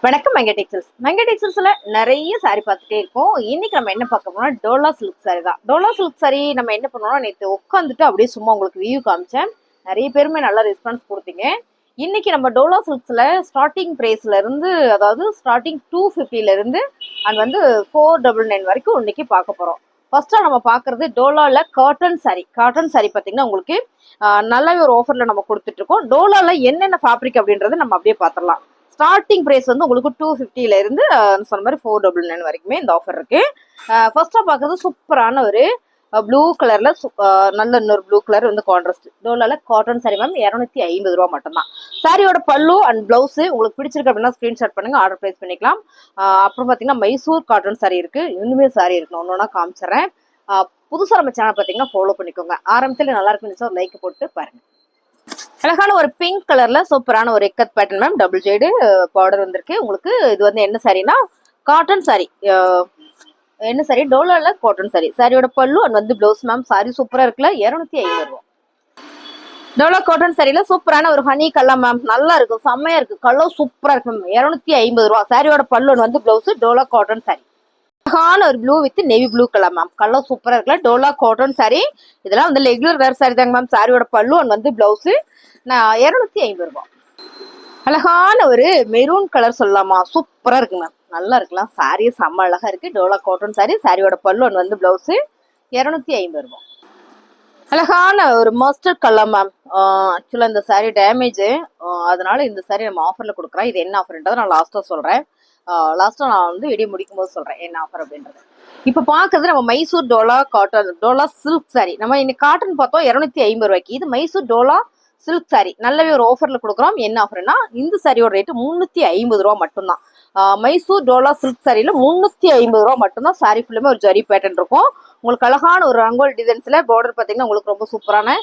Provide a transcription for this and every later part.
வணக்கம் மெங்கடெக்ஸல்ஸ்ல நிறைய சாரி பார்த்துட்டே இருக்கோம். இன்னைக்கு நம்ம என்ன பார்க்க போறோம்னா டோலா சில்க் சாரி தான். டோலா சில்க் சாரி நம்ம என்ன பண்ணோம்னா நேற்று உட்காந்துட்டு அப்படியே சும்மா உங்களுக்கு வியூ காமிச்சேன். நிறைய பேருமே நல்ல ரெஸ்பான்ஸ் கொடுத்தீங்க. இன்னைக்கு நம்ம டோலா சில்க்ஸ்ல ஸ்டார்டிங் பிரைஸ்ல இருந்து, அதாவது ஸ்டார்டிங் 250ல இருந்து அண்ட் வந்து 499 வரைக்கும் இன்னைக்கு பார்க்க போறோம். ஃபர்ஸ்டா நம்ம பாக்குறது டோலால காட்டன் சாரி. காட்டன் சாரி பாத்தீங்கன்னா உங்களுக்கு நல்லாவே ஒரு ஆஃபர்ல நம்ம கொடுத்துட்டு இருக்கோம். டோலால என்னென்ன ஃபேப்ரிக் அப்படின்றத நம்ம அப்படியே பார்த்துடலாம். ஸ்டார்டிங் பிரைஸ் வந்து உங்களுக்கு 250ல இருந்து சொன்ன மாதிரி 499 வரைக்குமே இந்த ஆஃபர் இருக்கு. ஃபர்ஸ்டா பாக்குறது சூப்பரான ஒரு ப்ளூ கலர்ல நல்ல இன்னொரு ப்ளூ கலர் வந்து கான்ட்ராஸ்ட் டோலால காட்டன் சாரி மேம் 250 ரூபா மட்டும்தான். சாரியோட பல்லு அண்ட் பிளவுஸ் உங்களுக்கு பிடிச்சிருக்கு அப்படின்னா ஸ்கிரீன்ஷாட் பண்ணுங்க, ஆர்டர் பிளேஸ் பண்ணிக்கலாம். அப்புறம் பாத்தீங்கன்னா மைசூர் காட்டன் சாரி இருக்கு, இன்னுமே சாரி இருக்கு, ஒன்னொன்னா காமிச்சிடறேன். புதுசா நம்ம சேனல் பாத்தீங்கன்னா ஃபாலோ பண்ணிக்கோங்க. ஆரம்பத்துல நல்லா இருக்குன்னு ஒரு லைக் போட்டு பாருங்க. அழகான ஒரு பிங்க் கலர்ல சூப்பரான ஒரு ikat pattern ma'am, double shade border வந்திருக்கு உங்களுக்கு. இது வந்து என்ன சாரினா காட்டன் சாரி. என்ன சாரி? டோலால காட்டன் சாரி. சாரியோட பல்லு அண்ட் வந்து பிளவுஸ் மேம். சாரி சூப்பரா இருக்குல்ல, 250 ரூபா. டோலா காட்டன் சாரியில சூப்பரான ஒரு ஹனி கலர் மேம், நல்லா இருக்கு, செம்மையா இருக்கு, கலர் சூப்பரா இருக்கு மேம், 250 ரூபா. சாரியோட பல்லு வந்து பிளவுஸ். டோலா காட்டன் சாரி அழகான ஒரு blue with navy blue colour ma'am, colour சூப்பரா இருக்குல்ல. Dola cotton sorry. இதெல்லாம் வந்து ரெகுலர் வேர் சாரி தாங்க மேம். சாரியோட பல்லு அண்ட் வந்து பிளவுஸ் 250 ரூபா. அழகான ஒரு மெரூன் கலர் சொல்லலாமா, சூப்பரா இருக்கு மேம், நல்லா இருக்கலாம். சாரி செம்ம அழகா இருக்கு. டோலா காட்டன் சாரி. சாரியோட பல்லு அண்ட் வந்து பிளவுஸ் 250 ரூபா. அழகான ஒரு மஸ்டர்ட் கலர் மேம். ஆக்சுவலா இந்த சாரி டேமேஜ், அதனால இந்த சாரி நம்ம ஆஃபர்ல கொடுக்குறோம். இது என்ன ஆஃபர்ன்றதை நான் லாஸ்டா சொல்றேன். லாஸ்டா நான் வந்து வீடியோ முடிக்கும் போது சொல்றேன் என்ன ஆஃபர் அப்படின்றது. இப்ப பாக்குறது நம்ம Mysore Dola cotton Dola silk sorry. நம்ம இன்னைக்கு காட்டன் பார்த்தோம் 250 ரூபாய்க்கு. இது மைசூர் டோலா சில்க் சாரி நல்லாவே ஒரு ஆஃபர்ல கொடுக்குறோம். என்ன ஆஃபர்னா இந்த சாரியோட ரேட்டு 350 ரூபா மட்டும்தான். மைசூர் டோலா சில்க் சாரியில 350 ரூபா மட்டும்தான். சாரி ஃபுல்லுமே ஒரு ஜரி பேட்டர்ன் இருக்கும். உங்களுக்கு அழகான ஒரு ரங்கோல் டிசைன்ஸ்ல பார்டர் பாத்தீங்கன்னா உங்களுக்கு ரொம்ப சூப்பரான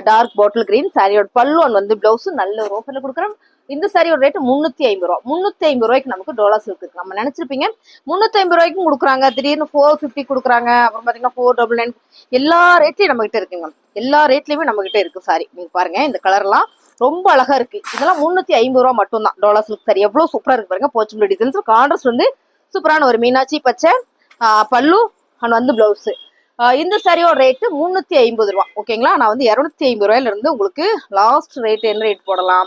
டார்க் பாட்டில் கிரீன். சாரியோட பல்லு வந்து பிளவுஸ் நல்ல ஒரு ஆஃபர்ல கொடுக்குறோம். இந்த சாரியோட ரேட்டு 350 ரூபா. 350 ரூபாய்க்கு நமக்கு டோலா சில்க் இருக்கு. நம்ம நினைச்சிருப்பீங்க 350 ரூபாய்க்கும் கொடுக்குறாங்க, திடீர்னு 450 கொடுக்குறாங்க, அப்புறம் பாத்தீங்கன்னா 499, எல்லா ரேட்லயும் நம்ம கிட்ட இருக்குங்க. எல்லா ரேட்லயுமே நம்ம கிட்ட இருக்கு சாரி. நீங்க பாருங்க, இந்த கலர்லாம் ரொம்ப அழகா இருக்கு. இதெல்லாம் 350 ரூபா மட்டும் தான். டோலா சில்க் சாரி எவ்வளவு சூப்பரா இருக்கு பாருங்க. போச்சம்பள்ளி டிசைன்ஸ் கான்ட்ராஸ்ட் வந்து சூப்பரான ஒரு மீனாட்சி பச்சை பல்லு அண்ட் வந்து பிளவுஸ். இந்த சாரியோட ரேட்டு 350 ரூபா. ஓகேங்களா? நான் வந்து 250 ரூபாயில இருந்து உங்களுக்கு லாஸ்ட் ரேட் என்ன ரேட் போடலாம்,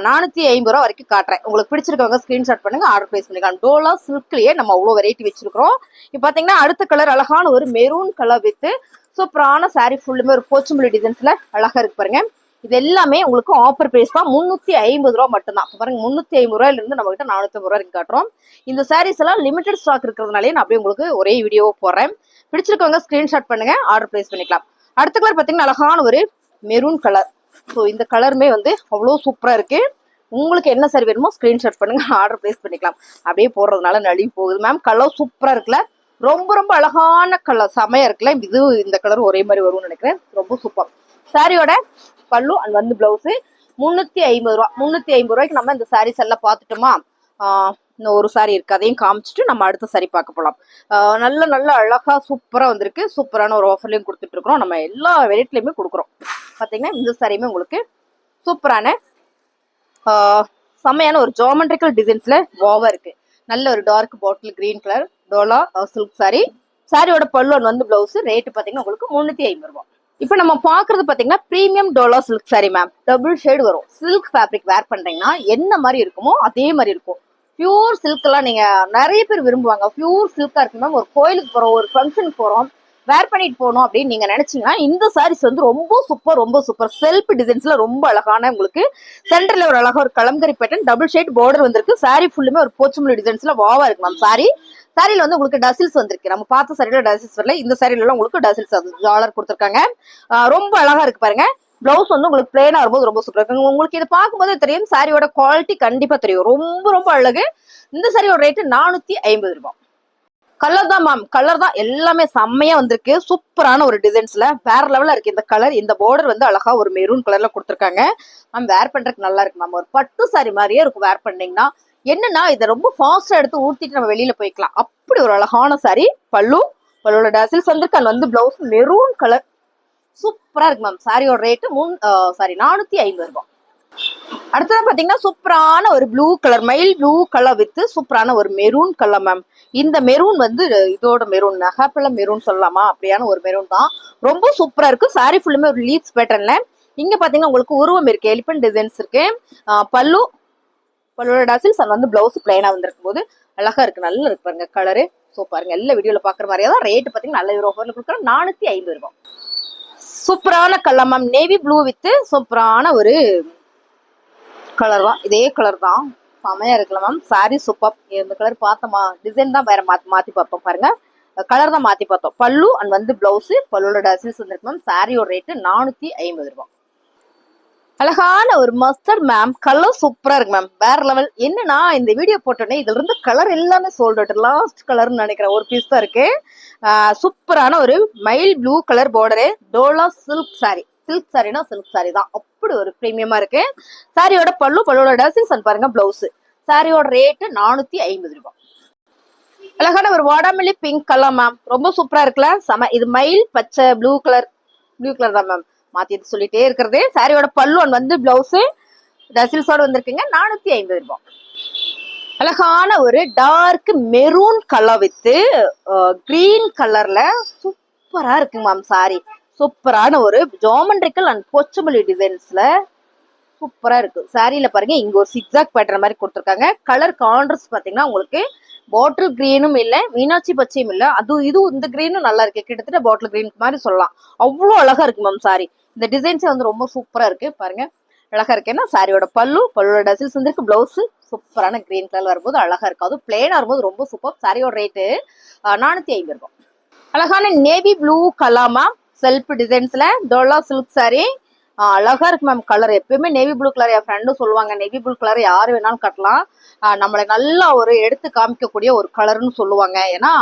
450 ரூபா வரைக்கும் காட்டுறேன். உங்களுக்கு பிடிச்சிருக்கவங்க ஸ்கிரீன்ஷாட் பண்ணுங்க, ஆர்டர் பிளேஸ் பண்ணிக்கலாம். டோலா சில்க்லயே நம்ம அவ்வளவு வெரைட்டி வச்சிருக்கிறோம். இப்ப பாத்தீங்கன்னா அடுத்த கலர் அழகான ஒரு மெரூன் கலர் வித் சூப்பரான சாரி ஃபுல்லுமே ஒரு போச்சம்பள்ளி டிசைன்ஸ்ல அழகா இருக்கு பாருங்க. இது எல்லாமே உங்களுக்கு ஆஃபர் பிரைஸ் தான், 350 ரூபா மட்டும்தான். பாருங்க, 350 ரூபாயில இருந்து நம்ம கிட்ட 450 ரூபா வரைக்கும் காட்டுறோம். இந்த சாரீஸ் எல்லாம் லிமிடெட் ஸ்டாக் இருக்கிறதுனாலே நான் அப்படியே உங்களுக்கு ஒரே வீடியோ போடுறேன். பிடிச்சிருக்கவங்க ஸ்கிரீன்ஷாட் பண்ணுங்க, ஆர்டர் பிளேஸ் பண்ணிக்கலாம். அடுத்த கலர் பாத்தீங்கன்னா அழகான ஒரு மெரூன் கலர். ஸோ இந்த கலருமே வந்து அவ்வளோ சூப்பரா இருக்கு. உங்களுக்கு என்ன சாரி வேணுமோ ஸ்கிரீன்ஷாட் பண்ணுங்க, ஆர்டர் பிளேஸ் பண்ணிக்கலாம். அப்படியே போடுறதுனால நழுவி போகுது மேம். கலர் சூப்பரா இருக்குல்ல, ரொம்ப ரொம்ப அழகான கலர், செமையா இருக்குல்ல. இது இந்த கலர் ஒரே மாதிரி வரும்னு நினைக்கிறேன், ரொம்ப சூப்பர். சாரியோட பல்லு அண்ட் வந்து பிளவுஸ் 350 ரூபா. 350 ரூபாய்க்கு நம்ம இந்த சாரீஸ் எல்லாம் பார்த்துட்டோமா. இன்னும் ஒரு சாரி இருக்கு, அதையும் காமிச்சிட்டு நம்ம அடுத்த சாரி பார்க்க போலாம். நல்ல நல்ல அழகா சூப்பரா வந்திருக்கு. சூப்பரான ஒரு ஆஃபர்லயும் கொடுத்துட்டு இருக்கிறோம். நம்ம எல்லா வெரைட்டிலயுமே கொடுக்குறோம். பாத்தீங்கன்னா இந்த சாரியுமே உங்களுக்கு சூப்பரான செம்மையான ஒரு ஜாமெட்ரிக்கல் டிசைன்ஸ்ல வாவா இருக்கு. நல்ல ஒரு டார்க் பாட்டில் கிரீன் கலர் டோலா சில்க் சாரி. சாரியோட பல்லு வந்து பிளவுஸ். ரேட்டு பாத்தீங்கன்னா உங்களுக்கு 350 ரூபாய். இப்ப நம்ம பாக்குறது பாத்தீங்கன்னா premium Dola silk sari ma'am, double shade வரும். சில்க் ஃபேப்ரிக் வேர் பண்றீங்கன்னா என்ன மாதிரி இருக்குமோ அதே மாதிரி இருக்கும். பியூர் சில்க் எல்லாம் நீங்க நிறைய பேர் விரும்புவாங்க. பியூர் சில்கா இருக்கு மேம். ஒரு கோயிலுக்கு போறோம், ஒரு ஃபங்க்ஷனுக்கு போறோம், வேர் பண்ணிட்டு போகணும் அப்படின்னு நீங்க நினைச்சீங்கன்னா இந்த சாரீஸ் வந்து ரொம்ப சூப்பர், ரொம்ப சூப்பர். செல்ஃப் டிசைன்ஸ்ல ரொம்ப அழகான, உங்களுக்கு சென்டர்ல ஒரு அழகா ஒரு kalamkari pattern double shade border வந்திருக்கு. சாரி ஃபுல்லுமே ஒரு போச்சம்பள்ளி டிசைன்ஸ்ல வாவா இருக்கு மேம். சாரியில வந்து உங்களுக்கு டசில்ஸ் வந்திருக்கு. நம்ம பார்த்த சாரியில டசில்ஸ் வரல, இந்த சாரியில எல்லாம் உங்களுக்கு டசில்ஸ் ஜாலர் கொடுத்துருக்காங்க. ரொம்ப அழகா இருக்கு பாருங்க. பிளவுஸ் வந்து உங்களுக்கு பிளேனா வரும்போது ரொம்ப சூப்பரா இருக்கு. உங்களுக்கு இதை பார்க்கும்போது தெரியும் சாரியோட குவாலிட்டி கண்டிப்பா தெரியும். ரொம்ப ரொம்ப அழகு. இந்த சாரியோட ரேட்டு 450 ரூபாய். கலர் தான் மேம், கலர் தான் எல்லாமே செம்மையா வந்திருக்கு. சூப்பரான ஒரு டிசைன்ஸ்ல வேற லெவல்ல இருக்கு இந்த கலர். இந்த பார்டர் வந்து அழகா ஒரு மெரூன் கலர்ல கொடுத்துருக்காங்க மேம். வேர் பண்றதுக்கு நல்லா இருக்கு மேம். ஒரு பட்டு சாரி மாதிரியே இருக்கும் வேர் பண்ணீங்கன்னா. என்னன்னா இதை ரொம்ப ஃபாஸ்டா எடுத்து ஊத்திட்டு நம்ம வெளியில போய்க்கலாம். அப்படி ஒரு அழகான சாரி. பல்லுவோட டசில்ஸ் வந்து வந்து பிளவுஸ் மெரூன் கலர் சூப்பரா இருக்கு மேம். சாரியோட ரேட்டு 450 ரூபாய். அடுத்தது பாத்தீங்கன்னா சூப்பரான ஒரு blue colour, mile blue colour with சூப்பரான ஒரு மெரூன் கலர் மேம். இந்த மெரூன் வந்து இதோட மெரூன் நகாப்பழ மெரூன் சொல்லலாமா, அப்படியான ஒரு மெரூன் தான். ரொம்ப சூப்பரா இருக்கு. சாரி ஃபுல்லுமே ஒரு லீவ்ஸ் பேட்டர்ன்ல. இங்க பாத்தீங்கன்னா உங்களுக்கு உருவம் இருக்கு, எலிபென்ட் டிசைன்ஸ் இருக்கு. பல்லு, பல்லோட டசில்ஸ் அண்ட் வந்து பிளவுஸ் பிளைனா வந்திருக்கும் போது அழகா இருக்கு, நல்லா இருக்கு பாருங்க கலரு. ஸோ பாருங்க எல்லா வீடியோல பாக்குற மாதிரியே தான். ரேட் பாத்தீங்கன்னா நல்ல ஒரு ஆஃபர்ல கொடுக்குறோம், 450 ரூபாய். சூப்பரான colour ma'am, navy blue with சூப்பரான ஒரு கலர் தான். இதே கலர் தான், செமையா இருக்குல்ல மேம். Sorry super. இந்த கலர் பார்த்தோமா, டிசைன் தான் வேற மாத்தி பார்த்தோம் பாருங்க, கலர் தான் மாத்தி பார்த்தோம். பல்லு அண்ட் வந்து பிளவுஸ், பல்லுவோட டசில்ஸ் வந்துருக்கு மேம். சாரியோட ரேட்டு 450 ரூபாய். அழகான ஒரு மஸ்டர்ட் மேம், கலர் சூப்பரா இருக்கு மேம், வேற லெவல். என்னன்னா இந்த வீடியோ போட்டோன்னே இதுல இருந்து கலர் எல்லாமே சோல்ட் அவுட், லாஸ்ட் கலர்னு நினைக்கிறேன், ஒரு பீஸ் தான் இருக்கு. சூப்பரான ஒரு mild blue colour border, Dola silk sari. Silk சாரினா சில்க் சாரி தான், அப்படி ஒரு பிரீமியமா இருக்கு. சாரியோட பல்லு, பல்லுவோட டசில்ஸ் பாருங்க பிளவுஸ். சாரியோட ரேட்டு 450 ரூபாய். அழகான ஒரு வாடாமல்லி பிங்க் கலர் மேம், ரொம்ப சூப்பரா இருக்குல்ல, செம. இது மயில் பச்சை ப்ளூ கலர், ப்ளூ கலர் தான் மேம், மாத்தி சொல்லிட்டே இருக்கிறது. சாரியோட பல்லு வந்து பிளவுஸ் டசில்ஸோட வந்திருக்குங்க, 450 ரூபாய். அழகான ஒரு dark maroon colour with green கலர்ல சூப்பரா இருக்குங்க மேம் சாரி. சூப்பரான ஒரு ஜாமெண்ட்ரிக்கல் அண்ட் போச்சமல்லி டிசைன்ஸ்ல சூப்பரா இருக்கு. சாரியில பாருங்க இங்க ஒரு சிக்ஸாக் பேட்டர் மாதிரி கொடுத்துருக்காங்க. கலர் கான்ட்ராஸ்ட் பாத்தீங்கன்னா உங்களுக்கு பாட்டில் கிரீனும் இல்ல, மீனாட்சி பச்சையும் இல்ல, இதுவும் இந்த கிரீனும் நல்லா இருக்கு, கிட்டத்தட்ட பாட்டில் கிரீன் மாதிரி சொல்லலாம். அவ்வளவு அழகா இருக்கு மேம் சாரி. இந்த டிசைன்ஸே வந்து ரொம்ப சூப்பரா இருக்கு பாருங்க, அழகா இருக்கு. ஏன்னா சாரியோட பல்லு, பல்லுவோட டசில்ஸ் வந்துருக்கு, பிளவுஸ் சூப்பரான கிரீன் கலர் வரும்போது அழகா இருக்கு. அதுவும் பிளேனா வரும்போது ரொம்ப சூப்பர். சாரியோட ரேட்டு 450 ரூபாய். அழகான நேவி ப்ளூ கலாமா செல்ஃப் டிசைன்ஸ்ல டோலா சில்க் சாரி, அழகா இருக்கு மேம் கலர். எப்பயுமே நேவி ப்ளூ கலர், என் ஃப்ரெண்டும் சொல்லுவாங்க நேவி ப்ளூ கலர் யாரு வேணாலும் கட்டலாம், நம்மளை நல்லா ஒரு எடுத்து காமிக்கக்கூடிய ஒரு கலர்னு சொல்லுவாங்க. ஏன்னா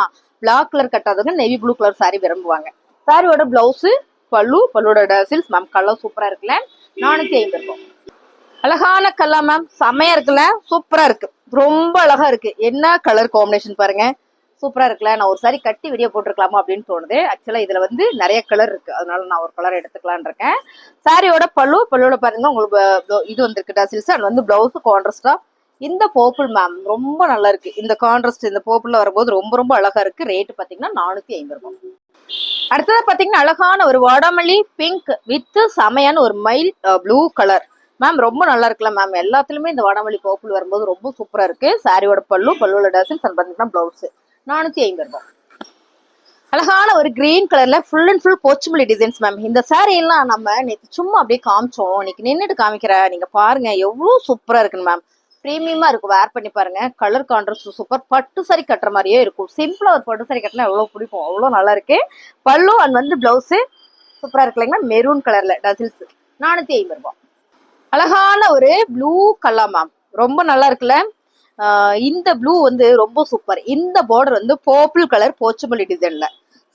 பிளாக் கலர் கட்டாதவங்க நேவி ப்ளூ கலர் சாரி விரும்புவாங்க. சாரியோட பிளவுஸ், பல்லு, பல்லுவோட டசில்ஸ் மேம், கலர் சூப்பரா இருக்குல்ல, 450 ரூபாய். அழகான கலர் மேம், செமையா இருக்குல்ல, சூப்பரா இருக்கு, ரொம்ப அழகா இருக்கு. என்ன கலர் காம்பினேஷன் பாருங்க, சூப்பரா இருக்குல்ல. நான் ஒரு சாரி கட்டி வீடியோ போட்டிருக்கலாமா அப்படின்னு தோணுது. ஆக்சுவலா இதுல வந்து நிறைய கலர் இருக்கு, அதனால நான் ஒரு கலர் எடுத்துக்கலான் இருக்கேன். சாரியோட பல்லு, பல்லுவோட பாருங்க உங்களுக்கு இது வந்திருக்கு டசில்ஸ் அண்ட் வந்து பிளவுஸ் கான்ட்ராஸ்டா. இந்த பர்பிள் மேம் ரொம்ப நல்லா இருக்கு, இந்த கான்ட்ராஸ்ட் இந்த பர்பிள்ல வரும்போது ரொம்ப ரொம்ப அழகா இருக்கு. ரேட் பாத்தீங்கன்னா 450 ரூபாய். அடுத்தது பாத்தீங்கன்னா அழகான ஒரு வாடாமல்லி பிங்க் வித் செமையான ஒரு மைல் ப்ளூ கலர் மேம், ரொம்ப நல்லா இருக்குல்ல மேம். எல்லாத்துலயுமே இந்த வாடாமல்லி பர்பிள் வரும்போது ரொம்ப சூப்பரா இருக்கு. சாரியோட பல்லு, பல்லுவோட டசில்ஸ் அண்ட் பாத்தீங்கன்னா பிளவுஸ் 450 ரூபாய். அழகான ஒரு கிரீன் கலர்ல full and full Pochampally designs ma'am. இந்த சாரி எல்லாம் நம்ம நேற்று சும்மா அப்படியே காமிச்சோம், இன்னைக்கு நின்றுட்டு காமிக்கிறேன். நீங்க பாருங்க எவ்வளவு சூப்பரா இருக்குன்னு மேம், பிரீமியமா இருக்கும். வேர் பண்ணி பாருங்க, கலர் கான்ட்ராஸ்ட் சூப்பர். பட்டு சாரி கட்டுற மாதிரியே இருக்கும். சிம்பிளா ஒரு பட்டு சாரி கட்டினா எவ்வளவு பிடிக்கும், அவ்வளவு நல்லா இருக்கு. பல்லு அண்ட் வந்து பிளவுஸ் சூப்பரா இருக்கு இல்லைங்களா, மெரூன் கலர்ல டசில்ஸ் 450 ரூபாய். அழகான ஒரு ப்ளூ கலர் மேம், ரொம்ப நல்லா இருக்குல்ல. இந்த ப்ளூ வந்து ரொம்ப சூப்பர். இந்த பார்டர் வந்து பர்பிள் கலர் போச்சமல்லி டிசைன்ல.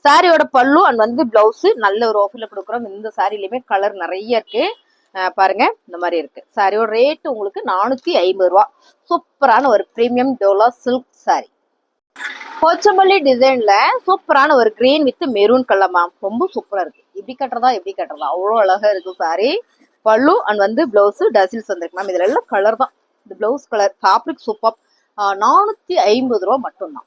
சாரியோட பல்லு அண்ட் வந்து பிளவுஸ் நல்ல ஒரு ஆஃபர்ல கொடுக்குறோம். இந்த சாரிலயுமே கலர் நிறைய இருக்கு பாருங்க, இந்த மாதிரி இருக்கு. சாரியோட ரேட் உங்களுக்கு 450 ரூபாய். சூப்பரான ஒரு premium Dola silk sorry, Pochampally டிசைன்ல சூப்பரான ஒரு green with maroon colour ma'am, ரொம்ப சூப்பரா இருக்கு. இப்படி கட்டுறதா அவ்வளவு அழகா இருக்கு சாரி. பல்லு அண்ட் வந்து பிளவுஸ் டசில்ஸ் வந்திருக்கு மேம். இதுல எல்லாம் கலர் தான். இந்த பிளவுஸ் கலர் ஃபேப்ரிக் சூப்பர். 450 ரூபாய் மட்டும்தான்.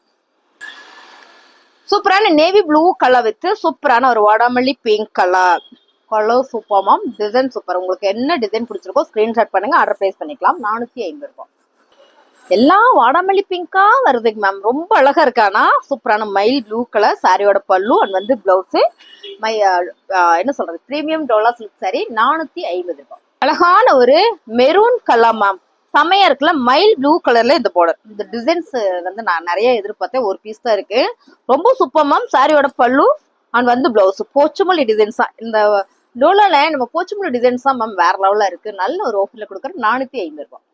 சூப்பரான நேவி ப்ளூ கலர் வித் சூப்பரான ஒரு வாடாமல்லி pink colour, colour super ma'am, design super. உங்களுக்கு என்ன டிசைன் பிடிச்சிருக்கோ ஸ்கிரீன்ஷாட் பண்ணுங்க, ஆர்டர் பிளேஸ் பண்ணிக்கலாம். 450 ரூபாய். எல்லாம் வாடாமல்லி பிங்கா வருதுங்க மேம், ரொம்ப அழகா இருக்கானா. சூப்பரான மைல் ப்ளூ கலர், சாரியோட பல்லு அண்ட் வந்து பிளவுஸ் என்ன சொல்றது, பிரீமியம் டோலா சில்க் சாரி, 450 ரூபாய். அழகான ஒரு மெரூன் கலர் மேம், செமையா இருக்குல்ல, மைல் ப்ளூ கலர்ல இந்த பார்டர். இந்த டிசைன்ஸ் வந்து நான் நிறைய எதிர்பார்த்தேன், ஒரு பீஸ் தான் இருக்கு, ரொம்ப சூப்பர் மேம். சாரியோட பல்லு அண்ட் வந்து பிளவுஸ் போச்சமல்லி டிசைன்ஸ் தான். இந்த டோலால நம்ம போச்சமல்லி டிசைன்ஸ் தான் மேம் வேற லெவல்ல இருக்கு. நல்ல ஒரு ஆஃபர்ல கொடுக்குற 450 ரூபாய்.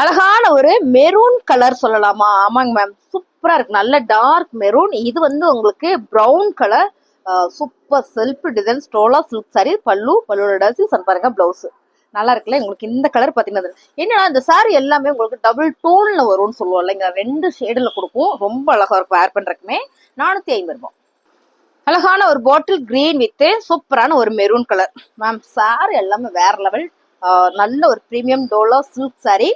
அழகான ஒரு மெரூன் கலர் சொல்லலாமா, ஆமாங்க மேம், சூப்பரா இருக்கு, நல்ல டார்க் மெரூன். இது வந்து உங்களுக்கு brown colour, super self design Dola silk sari. பல்லுவோட டசில்ஸ் பாருங்க, பிளவுஸ் நல்லா இருக்குல்ல. உங்களுக்கு இந்த கலர் பாத்தீங்கன்னா என்னன்னா, இந்த சாரி எல்லாமே உங்களுக்கு டபுள் டோன்ல வரும்னு சொல்லுவோம் இல்லைங்க, 2 ஷேடுல கொடுக்கும், ரொம்ப அழகா இருக்கும் வேர் பண்றதுக்குமே. 450 ரூபாய். அழகான ஒரு பாட்டில் கிரீன் வித் சூப்பரான ஒரு மெரூன் கலர் மேம், சாரி எல்லாமே வேற லெவல். நல்ல ஒரு ப்ரீமியம் டோலா சில்க் சாரி,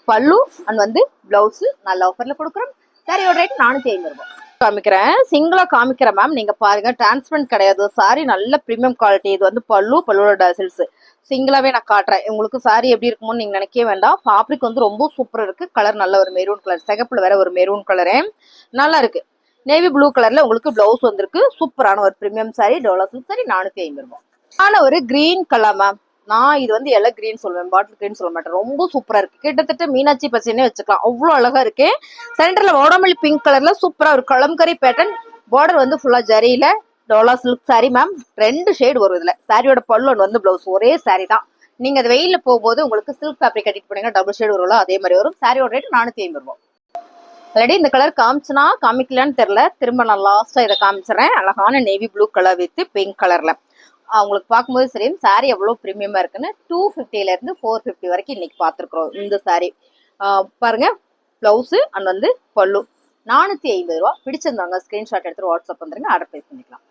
பல்லு அண்ட் வந்து பிளவுஸ் நல்ல ஆஃபர்ல கொடுக்குறோம். சாரியோட ரேட் 450 காமிக்கிறேன். சிங்கிளா காமிக்கிறேன் மேம். நீங்க பாருங்க, டிரான்ஸ்பரண்ட் கிடையாது. சாரி நல்ல ப்ரீமியம் குவாலிட்டி. இது வந்து பல்லுவோட டசல்ஸ். சிங்கிளாவே நான் காட்டுறேன் உங்களுக்கு. சாரி எப்படி இருக்குமோன்னு நீங்க நினைக்கவே வேண்டாம். ஃபேப்ரிக் வந்து ரொம்ப சூப்பரா இருக்கு. கலர் நல்ல ஒரு மெரூன் கலர், சிகப்புல வேற ஒரு மெரூன் கலரு நல்லா இருக்கு. நேவி ப்ளூ கலர்ல உங்களுக்கு பிளவுஸ் வந்திருக்கு. சூப்பரான ஒரு premium sorry, Dola silk sorry 450 ஆன ஒரு கிரீன் கலர் மேம். நான் இது வந்து எல்லாம் கிரீன் சொல்லுவேன், பாட்டில் கிரீன் சொல்ல மாட்டேன். ரொம்ப சூப்பரா இருக்கு. கிட்டத்தட்ட மீனாட்சி பச்சைன்னே வச்சுக்கலாம், அவ்வளவு அழகா இருக்கு. சென்டர்ல ஓடமல்லி பிங்க் கலர்ல சூப்பரா ஒரு கலம்கரி பேட்டர்ன். பார்டர் வந்து ஃபுல்லா ஜரியில Dola silk sari ma'am. 2 shade வரும் இதுல. சாரியோட பல்லு வந்து பிளவுஸ் ஒரே சாரி தான். நீங்க அது வெயில போகும்போது உங்களுக்கு சில்க் ஃபேப்ரிக் கட்டிட்டு போனீங்கன்னா டபுள் ஷேட் வரும்ல, அதே மாதிரி வரும். சாரியோட ரேட் 450 ஆல்ரெடி இந்த கலர் காமிச்சுனா காமிக்கலான்னு தெரியல. திரும்ப நான் லாஸ்டா இதை காமிச்சிடறேன். அழகான navy blue colour with pink கலர்ல. உங்களுக்கு பார்க்கும்போது சரி சாரி எவ்வளவு ப்ரீமியமா இருக்குன்னு. 250ல இருந்து 450 வரைக்கும் இன்னைக்கு பார்த்துருக்குறோம் இந்த சாரி. பாருங்க, பிளவுஸ் அண்ட் வந்து பல்லு 450 ரூபா. பிடிச்சிருந்தாங்க ஸ்கிரீன்ஷாட் எடுத்து வாட்ஸ்அப் வந்துருங்க, ஆர்டர் பிளேஸ் பண்ணிக்கலாம்.